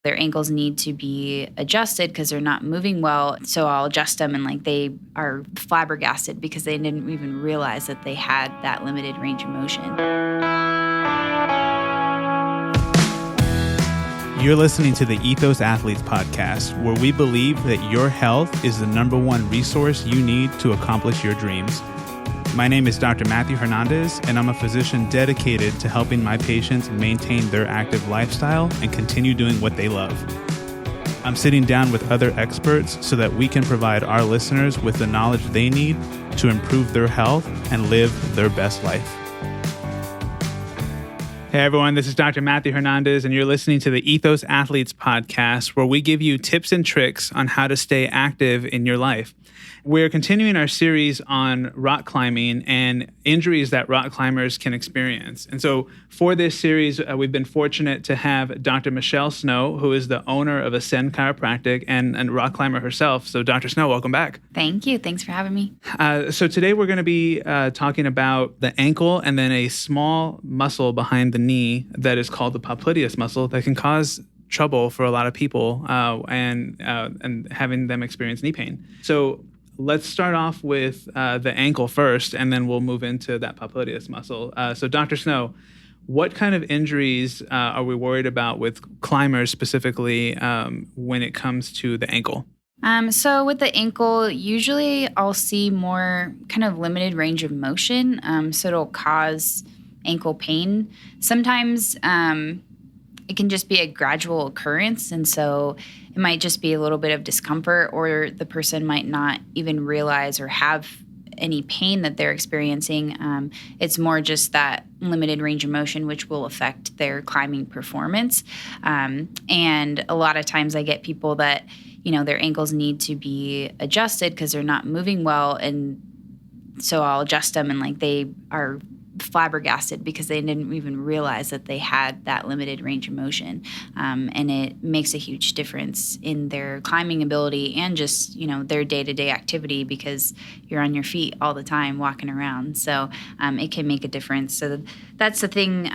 Their ankles need to be adjusted because they're not moving well. So I'll adjust them and they are flabbergasted because they didn't even realize that they had that limited range of motion. You're listening to the Ethos Athletes Podcast, where we believe that your health is the number one resource you need to accomplish your dreams. My name is Dr. Matthew Hernandez, and I'm a physician dedicated to helping my patients maintain their active lifestyle and continue doing what they love. I'm sitting down with other experts so that we can provide our listeners with the knowledge they need to improve their health and live their best life. Hey everyone, this is Dr. Matthew Hernandez, and you're listening to the Ethos Athletes Podcast, where we give you tips and tricks on how to stay active in your life. We're continuing our series on rock climbing and injuries that rock climbers can experience. And so for this series, we've been fortunate to have Dr. Michelle Snow, who is the owner of Ascend Chiropractic and rock climber herself. So Dr. Snow, welcome back. Thank you. Thanks for having me. So today we're going to be talking about the ankle and then a small muscle behind the knee that is called the Popliteus muscle that can cause trouble for a lot of people and having them experience knee pain. So let's start off with the ankle first, and then we'll move into that Popliteus muscle. So Dr. Snow, what kind of injuries are we worried about with climbers specifically when it comes to the ankle? So with the ankle, usually I'll see more kind of limited range of motion. So it'll cause ankle pain. Sometimes it can just be a gradual occurrence. And so it might just be a little bit of discomfort, or the person might not even realize or have any pain that they're experiencing. It's more just that limited range of motion, which will affect their climbing performance. And a lot of times I get people that, their ankles need to be adjusted because they're not moving well. And so I'll adjust them and they are flabbergasted because they didn't even realize that they had that limited range of motion. And it makes a huge difference in their climbing ability and just, their day-to-day activity because you're on your feet all the time walking around. So it can make a difference. So that's the thing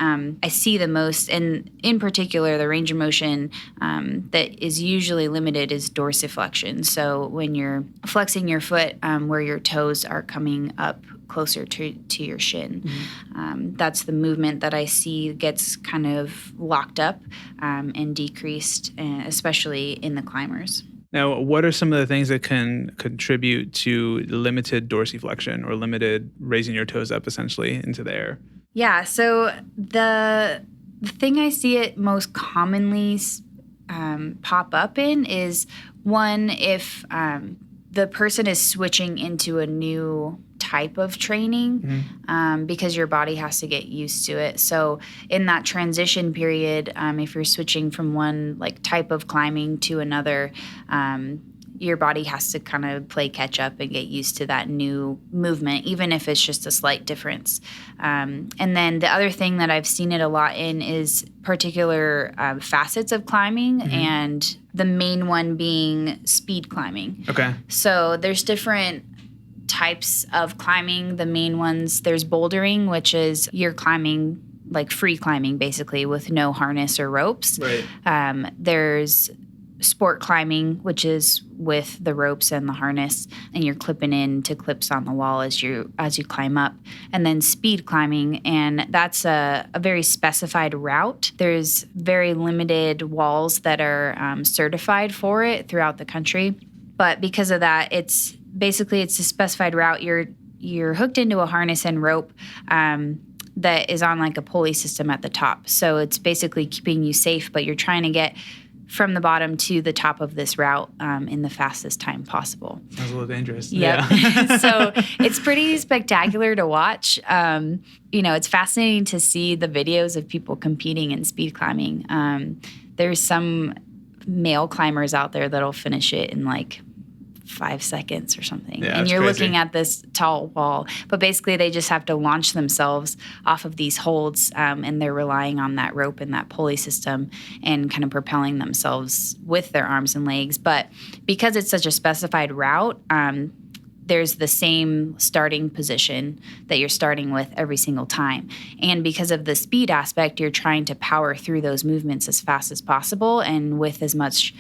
I see the most. And in particular, the range of motion that is usually limited is dorsiflexion. So when you're flexing your foot where your toes are coming up closer to your shin. Mm-hmm. That's the movement that I see gets kind of locked up and decreased, especially in the climbers. Now, what are some of the things that can contribute to limited dorsiflexion or limited raising your toes up essentially into the air? Yeah, so the thing I see it most commonly pop up in is one, if the person is switching into a new type of training because your body has to get used to it. So in that transition period, if you're switching from one type of climbing to another, your body has to kind of play catch up and get used to that new movement, even if it's just a slight difference. And then the other thing that I've seen it a lot in is particular facets of climbing, and the main one being speed climbing. Okay. So there's different types of climbing. The main ones, there's bouldering, which is you're climbing free climbing basically with no harness or ropes. Right. There's sport climbing, which is with the ropes and the harness, and you're clipping into clips on the wall as you climb up. And then speed climbing, and that's a very specified route. There's very limited walls that are certified for it throughout the country. But because of that, it's a specified route. You're hooked into a harness and rope that is on a pulley system at the top. So it's basically keeping you safe, but you're trying to get from the bottom to the top of this route in the fastest time possible. Sounds a little dangerous. Yep. Yeah. So it's pretty spectacular to watch. It's fascinating to see the videos of people competing in speed climbing. There's some male climbers out there that'll finish it in 5 seconds or something. Yeah, and you're crazy. Looking at this tall wall. But basically they just have to launch themselves off of these holds, and they're relying on that rope and that pulley system and kind of propelling themselves with their arms and legs. But because it's such a specified route, there's the same starting position that you're starting with every single time. And because of the speed aspect, you're trying to power through those movements as fast as possible and with as much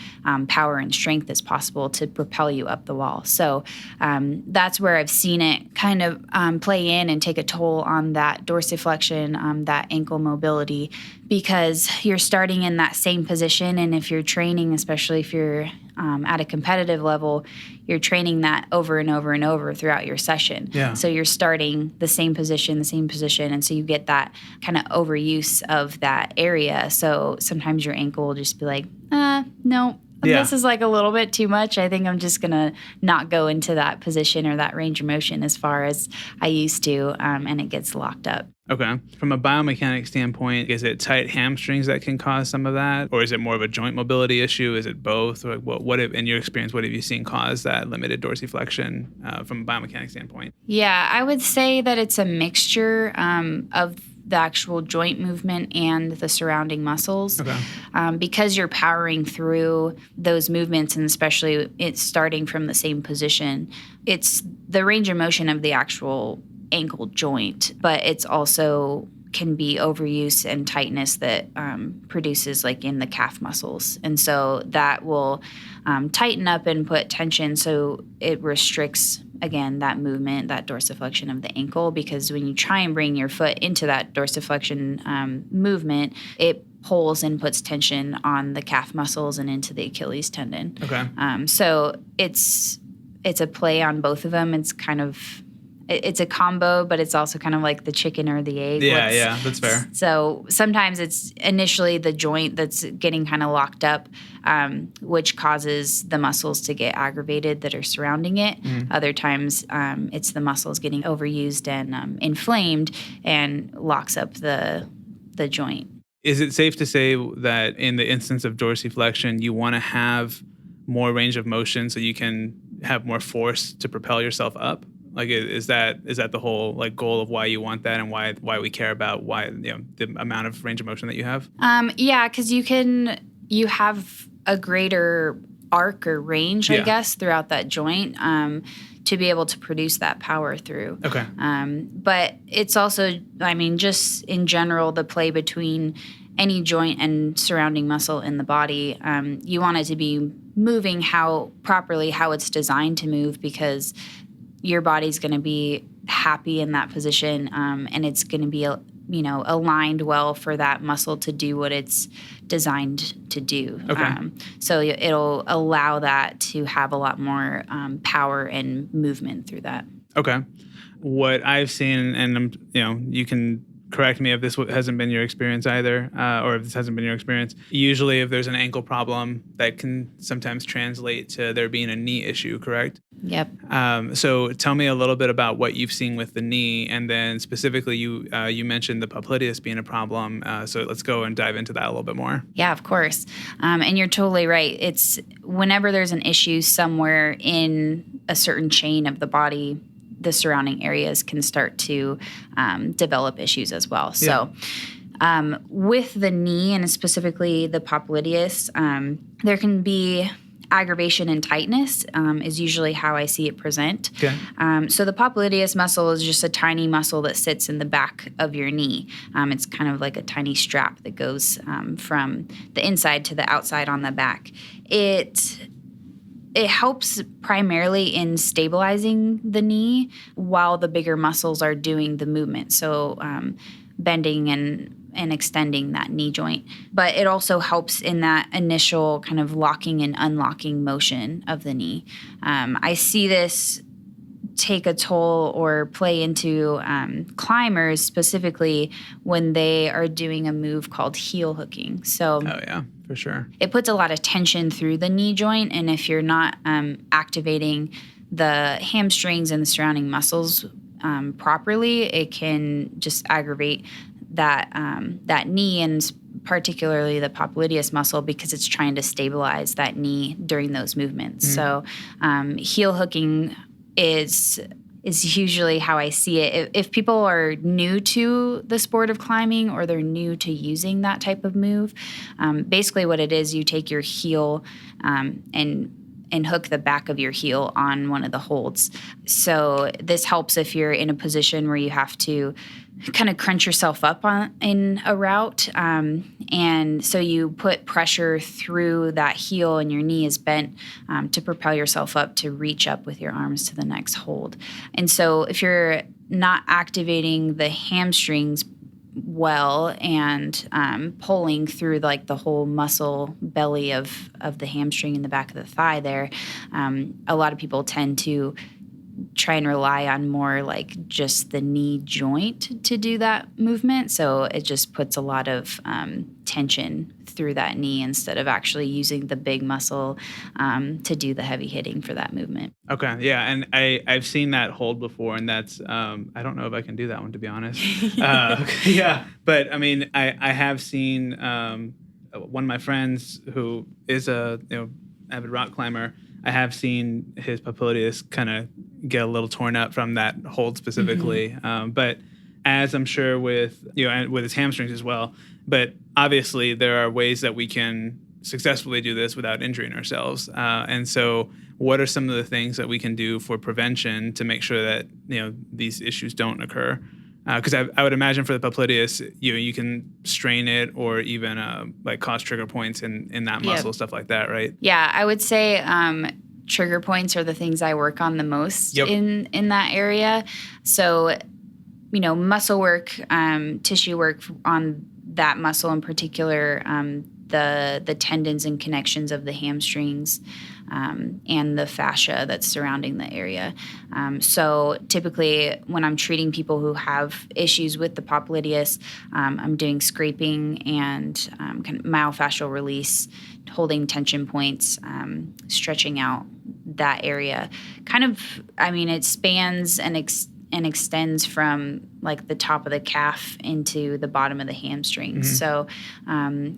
power and strength as possible to propel you up the wall. So that's where I've seen it kind of play in and take a toll on that dorsiflexion, that ankle mobility, because you're starting in that same position. And if you're training, especially if you're at a competitive level, you're training that over and over and over throughout your session. Yeah. So you're starting the same position. And so you get that kind of overuse of that area. So sometimes your ankle will just be like, no, this is like a little bit too much. I think I'm just going to not go into that position or that range of motion as far as I used to, and it gets locked up. Okay. From a biomechanic standpoint, is it tight hamstrings that can cause some of that? Or is it more of a joint mobility issue? Is it both? Or what in your experience, what have you seen cause that limited dorsiflexion from a biomechanic standpoint? Yeah, I would say that it's a mixture of the actual joint movement and the surrounding muscles. Okay. Because you're powering through those movements, and especially it's starting from the same position, it's the range of motion of the actual ankle joint, but it's also can be overuse and tightness that produces like in the calf muscles. And so that will tighten up and put tension. So it restricts, again, that movement, that dorsiflexion of the ankle, because when you try and bring your foot into that dorsiflexion movement, it pulls and puts tension on the calf muscles and into the Achilles tendon. Okay. So it's a play on both of them. It's a combo, but it's also kind of like the chicken or the egg. Yeah, that's fair. So sometimes it's initially the joint that's getting kind of locked up, which causes the muscles to get aggravated that are surrounding it. Mm-hmm. Other times it's the muscles getting overused and inflamed and locks up the joint. Is it safe to say that in the instance of dorsiflexion, you want to have more range of motion so you can have more force to propel yourself up? Like, is that the whole like goal of why you want that and why we care about the amount of range of motion that you have? Yeah, because you have a greater arc or range, I guess, throughout that joint to be able to produce that power through. Okay. But it's also, just in general, the play between any joint and surrounding muscle in the body. You want it to be moving how it's designed to move, because your body's going to be happy in that position, and it's going to be, aligned well for that muscle to do what it's designed to do. Okay. So it'll allow that to have a lot more power and movement through that. Okay. What I've seen, and you can correct me if this hasn't been your experience either, or if this hasn't been your experience. Usually if there's an ankle problem, that can sometimes translate to there being a knee issue, correct? Yep. So tell me a little bit about what you've seen with the knee, and then specifically you mentioned the popliteus being a problem. So let's go and dive into that a little bit more. Yeah, of course. And you're totally right. It's whenever there's an issue somewhere in a certain chain of the body, the surrounding areas can start to develop issues as well. Yeah. So with the knee, and specifically the popliteus, there can be aggravation and tightness is usually how I see it present. Okay. So the popliteus muscle is just a tiny muscle that sits in the back of your knee. It's kind of like a tiny strap that goes from the inside to the outside on the back. It helps primarily in stabilizing the knee while the bigger muscles are doing the movement. So bending and extending that knee joint. But it also helps in that initial kind of locking and unlocking motion of the knee. I see this take a toll or play into climbers specifically when they are doing a move called heel hooking. So oh yeah, for sure. It puts a lot of tension through the knee joint, and if you're not activating the hamstrings and the surrounding muscles properly, it can just aggravate that knee, and particularly the popliteus muscle, because it's trying to stabilize that knee during those movements. So heel hooking is usually how I see it. If people are new to the sport of climbing, or they're new to using that type of move, basically what it is, you take your heel and and hook the back of your heel on one of the holds. So this helps if you're in a position where you have to kind of crunch yourself up in a route. And so you put pressure through that heel and your knee is bent to propel yourself up to reach up with your arms to the next hold. And so if you're not activating the hamstrings well and pulling through like the whole muscle belly of the hamstring in the back of the thigh there, a lot of people tend to try and rely on more like just the knee joint to do that movement. So it just puts a lot of tension through that knee instead of actually using the big muscle to do the heavy hitting for that movement. Okay. Yeah. And I've seen that hold before, and that's, I don't know if I can do that one, to be honest. Yeah. But I mean, I have seen one of my friends who is a avid rock climber. I have seen his popliteus kind of get a little torn up from that hold specifically. Mm-hmm. But as I'm sure with, and with his hamstrings as well. But obviously there are ways that we can successfully do this without injuring ourselves. And so what are some of the things that we can do for prevention to make sure that, these issues don't occur? Because I would imagine for the popliteus, you can strain it or even like cause trigger points in that muscle, stuff like that, right? Yeah, I would say trigger points are the things I work on the most in that area. So, muscle work, tissue work on that muscle in particular, the tendons and connections of the hamstrings, and the fascia that's surrounding the area. So typically when I'm treating people who have issues with the popliteus, I'm doing scraping and kind of myofascial release, holding tension points, stretching out that area. It spans and extends from like the top of the calf into the bottom of the hamstrings. Mm-hmm. So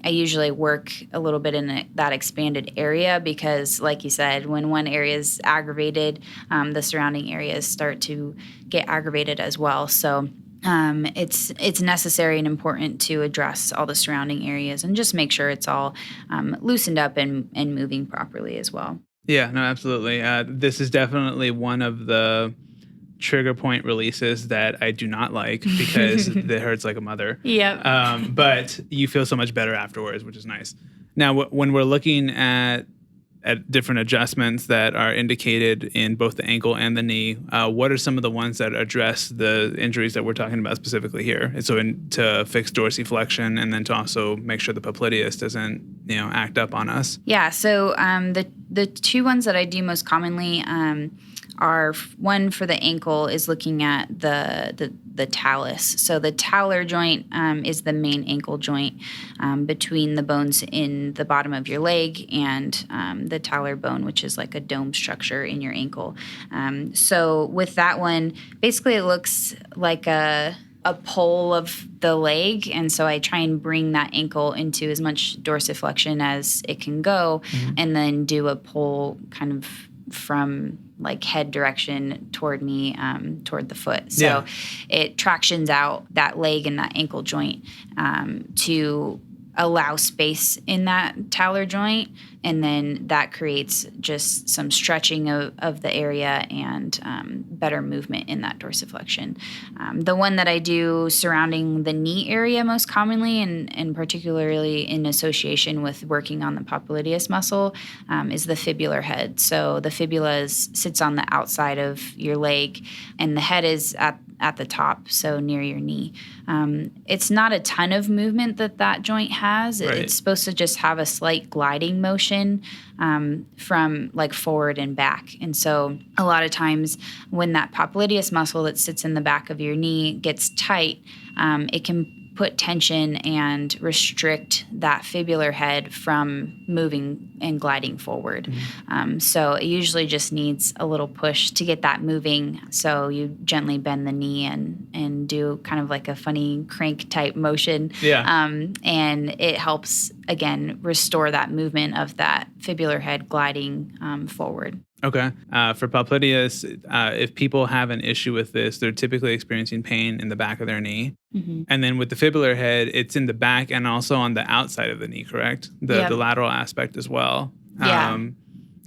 I usually work a little bit in that expanded area because, like you said, when one area is aggravated, the surrounding areas start to get aggravated as well. So it's necessary and important to address all the surrounding areas and just make sure it's all loosened up and moving properly as well. Yeah, no, absolutely. This is definitely one of the trigger point releases that I do not like because it hurts like a mother. Yeah. But you feel so much better afterwards, which is nice. Now, when we're looking at different adjustments that are indicated in both the ankle and the knee, what are some of the ones that address the injuries that we're talking about specifically here? And so to fix dorsiflexion and then to also make sure the popliteus doesn't, act up on us. Yeah. So the two ones that I do most commonly are one for the ankle is looking at the talus. So the talar joint is the main ankle joint between the bones in the bottom of your leg and the talar bone, which is like a dome structure in your ankle. So with that one, basically it looks like a pole of the leg, and so I try and bring that ankle into as much dorsiflexion as it can go, mm-hmm. and then do a pull kind of from like head direction toward me, toward the foot. So it tractions out that leg and that ankle joint to allow space in that talar joint. And then that creates just some stretching of the area and better movement in that dorsiflexion. The one that I do surrounding the knee area most commonly, and particularly in association with working on the popliteus muscle, is the fibular head. So the fibula sits on the outside of your leg, and the head is at the top, so near your knee. It's not a ton of movement that joint has. Right. It's supposed to just have a slight gliding motion from like forward and back. And so a lot of times when that popliteus muscle that sits in the back of your knee gets tight, it can put tension and restrict that fibular head from moving and gliding forward. Mm-hmm. So it usually just needs a little push to get that moving. So you gently bend the knee and do kind of like a funny crank type motion. Yeah. And it helps, again, restore that movement of that fibular head gliding forward. Okay. For popliteus, if people have an issue with this, they're typically experiencing pain in the back of their knee. Mm-hmm. And then with the fibular head, it's in the back and also on the outside of the knee, correct? The lateral aspect as well. Yeah.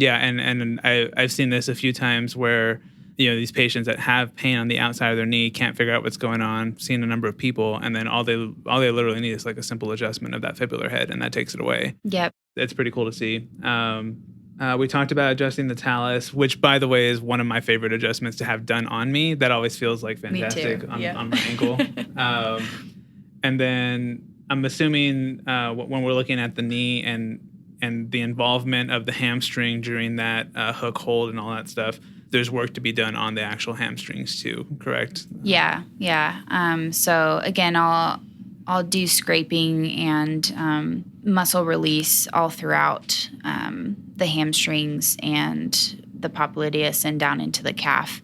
Yeah, and I've seen this a few times where, these patients that have pain on the outside of their knee can't figure out what's going on, seen a number of people, and then all they literally need is like a simple adjustment of that fibular head, and that takes it away. Yep. It's pretty cool to see. We talked about adjusting the talus, which, by the way, is one of my favorite adjustments to have done on me. That always feels like fantastic on my ankle. And then I'm assuming when we're looking at the knee and the involvement of the hamstring during that hook hold and all that stuff, there's work to be done on the actual hamstrings too, correct? Yeah. So again, I'll do scraping and muscle release all throughout the hamstrings and the popliteus and down into the calf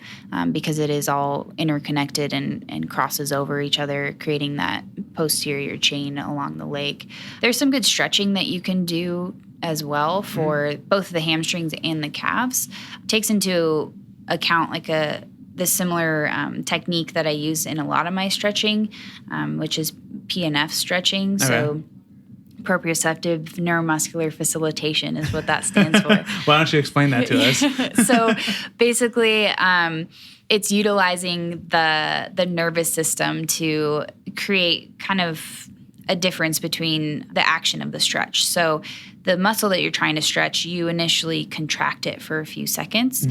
because it is all interconnected and crosses over each other, creating that posterior chain along the leg. There's some good stretching that you can do as well for both the hamstrings and the calves. It takes into account the similar technique that I use in a lot of my stretching, which is Pnf Stretching. Okay. So proprioceptive neuromuscular facilitation is what that stands for. Why don't you explain that to us? So basically, it's utilizing the nervous system to create kind of a difference between the action of the stretch. So the muscle that you're trying to stretch, you initially contract it for a few seconds.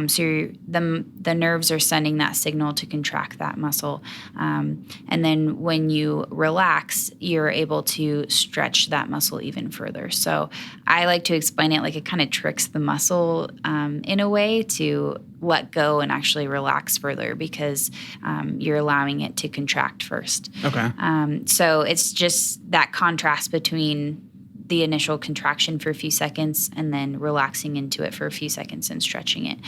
So the nerves are sending that signal to contract that muscle. And then when you relax, you're able to stretch that muscle even further. So I like to explain it like it kind of tricks the muscle in a way to let go and actually relax further because you're allowing it to contract first. Okay. So it's just that contrast between the initial contraction for a few seconds and then relaxing into it for a few seconds and stretching it.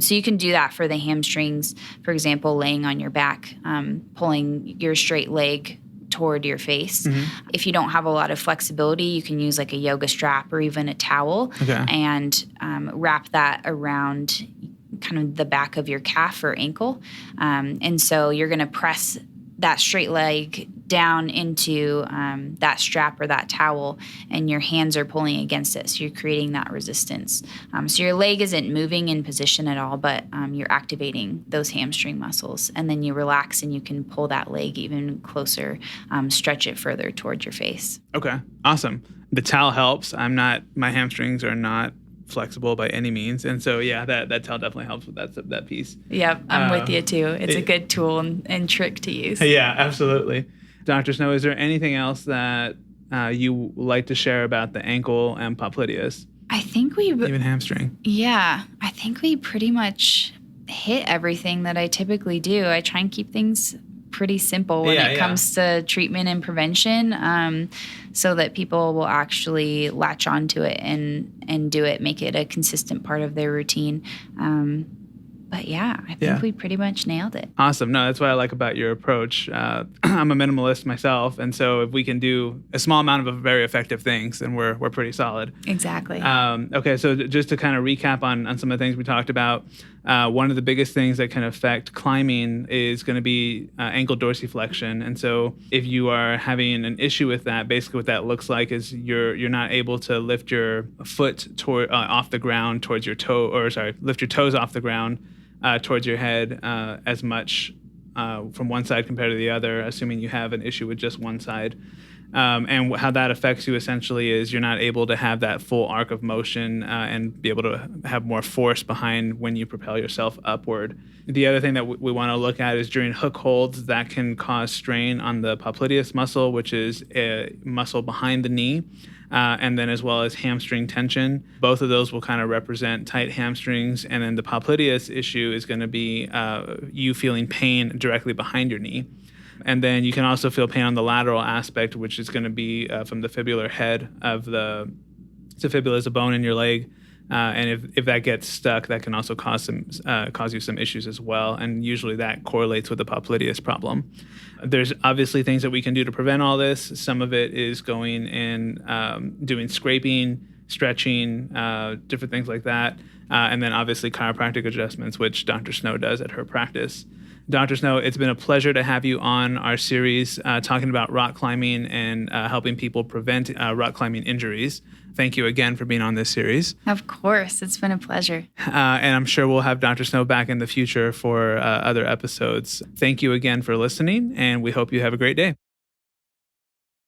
So you can do that for the hamstrings, for example, laying on your back, pulling your straight leg toward your face. If you don't have a lot of flexibility, you can use like a yoga strap or even a towel and wrap that around kind of the back of your calf or ankle. And so you're going to press that straight leg down into that strap or that towel, and your hands are pulling against it. So you're creating that resistance. So your leg isn't moving in position at all, but you're activating those hamstring muscles. And then you relax and you can pull that leg even closer, stretch it further towards your face. Okay, awesome. The towel helps. My hamstrings are not flexible by any means, and so that towel definitely helps with that piece. Yep, I'm with you too. It's a good tool and trick to use. Yeah, absolutely. Dr. Snow, is there anything else that you like to share about the ankle and popliteus? I think even hamstring. Yeah, I think we pretty much hit everything that I typically do. I try and keep things pretty simple when it comes to treatment and prevention, so that people will actually latch onto it and do it, make it a consistent part of their routine. But I think we pretty much nailed it. Awesome. No, that's what I like about your approach. I'm a minimalist myself, and so if we can do a small amount of very effective things, then we're pretty solid. Exactly. Okay, so just to kind of recap on some of the things we talked about, one of the biggest things that can affect climbing is going to be ankle dorsiflexion. And so if you are having an issue with that, basically what that looks like is you're not able to lift your foot off the ground towards your lift your toes off the ground towards your head as much from one side compared to the other, assuming you have an issue with just one side. And how that affects you essentially is you're not able to have that full arc of motion and be able to have more force behind when you propel yourself upward. The other thing that we want to look at is during hook holds that can cause strain on the popliteus muscle, which is a muscle behind the knee. And then as well as hamstring tension. Both of those will kind of represent tight hamstrings. And then the popliteus issue is going to be you feeling pain directly behind your knee. And then you can also feel pain on the lateral aspect, which is going to be from the fibular head of the fibula is a bone in your leg. And if that gets stuck, that can also cause you some issues as well. And usually that correlates with the popliteus problem. There's obviously things that we can do to prevent all this. Some of it is going and doing scraping, stretching, different things like that. And then obviously chiropractic adjustments, which Dr. Snow does at her practice. Dr. Snow, it's been a pleasure to have you on our series talking about rock climbing and helping people prevent rock climbing injuries. Thank you again for being on this series. Of course. It's been a pleasure. And I'm sure we'll have Dr. Snow back in the future for other episodes. Thank you again for listening, and we hope you have a great day.